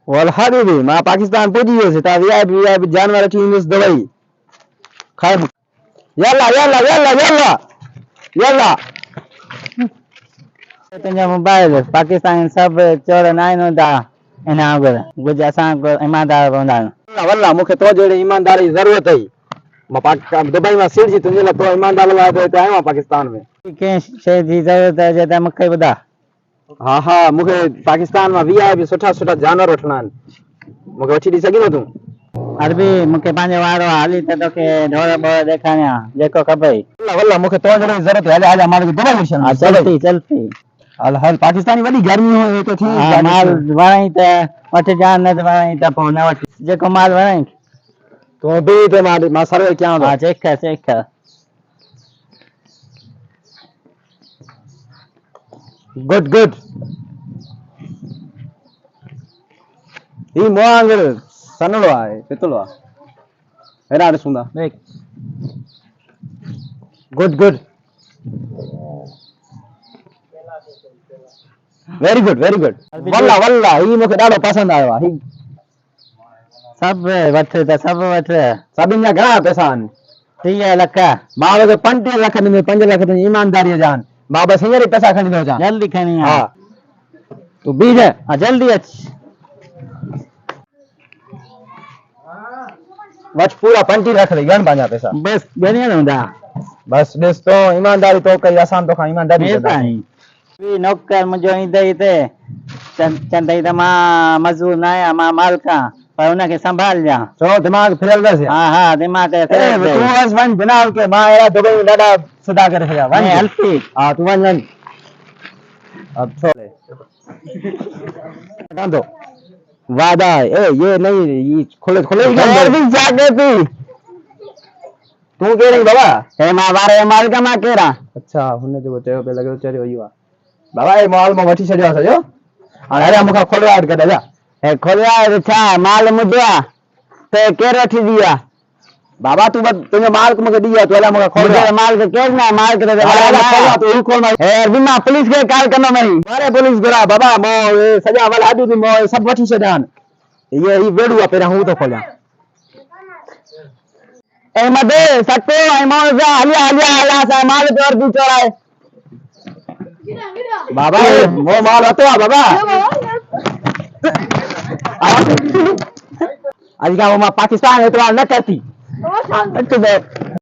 वल हाबिबी मां पाकिस्तान पहुंची वियो छे ता वीआईपी जानवर थी इंग्लिश दवाई खाए Yalla Yalla Yalla Yalla Yalla तुझा मोबाइल पाकिस्तान सब चोर नाइन होता एना अगर गुज असा को ईमानदार बंदा वल्ला मुखे तो जेड़ी ईमानदारी जरूरत है मां पाकिस्तान दुबई में सीट जी तुझे तो ईमानदार वाला तो आयो पाकिस्तान में के शे जी जरूरत है जे मुखे बता हाँ हाँ मुखे पाकिस्तान में वीआईपी सुठा सुठा जानवर वठना मुखे वठी दी सकी न तू अरबी मुखे पांजे वारो हाली त तो के ढोर बोर देखाणिया जेको खपे वल्ला वल्ला मुखे तो जरूरत जरूरत है हाले मार के दुबई मिशन चलती चलती हाल हाल पाकिस्तानी वडी गर्मी हो तो थी माल वणाई त वठ जान न वणाई त पो न वठ जेको माल वणाई तो बे ते मां सर्वे क्या हां चेक कर गुड गुड ई मोंगल सनलो आए पितलो एरा सुंदा देख गुड गुड वेरी गुड वल्ला वल्ला ई मुखे डालो पसंद आयो ही सब वठ त सब वठ सभिन जा घणा पैसा आन 30 लाख मां वे 50 लाख में 5 लाख तो ईमानदारी जान बाबा सिंगर पैसा खणी दो जा जल्दी खणी हां तू बीज हां जल्दी अच वच पूरा 50 लाख रे गण पांजा पैसा बस गणिया न बस तो ईमानदारी तो कई आसान तो खा ईमानदारी वी नौकर मुझो इंदई ते चंदई त मां मजदूर ना आया मां मालिका पर उनके संभाल जा तो दिमाग फिरल वैसे हां हां दिमाग फिरल तू बस वन बनाव के मां एरा दुबई में डाडा सदा करे छया वन हेल्पी हां तू वन अब छोड़े कांदो वादा ए ये नहीं ये खोले खोले भी जागे तू के नहीं बाबा हे मां बारे मालिका मां केरा अच्छा हुने जो चयो पे लगो चरियो ईवा बाबा ए मॉल में वठी छडियो सजो अरे मुखा खोलवा अट कर जा ए खोलवा छा माल मुदया ते के रठी दिया बाबा तू तुझे माल को मुके दिया तो एला मुखा खोलवा माल के केस ना माल के खोलवा तो ही खोल ए बिना पुलिस के काल करनो नहीं मारे पुलिस गरा बाबा मो सजा वाला आदू मो सब वठी छडान ये ही वेडू पेरा हूं तो खोला ए मदे सको ए मो जा हलिया हलिया हला सा माल तोर भी चोराए बाबा वो माल हतो बाबा आज का वो पाकिस्तान है तो न कहती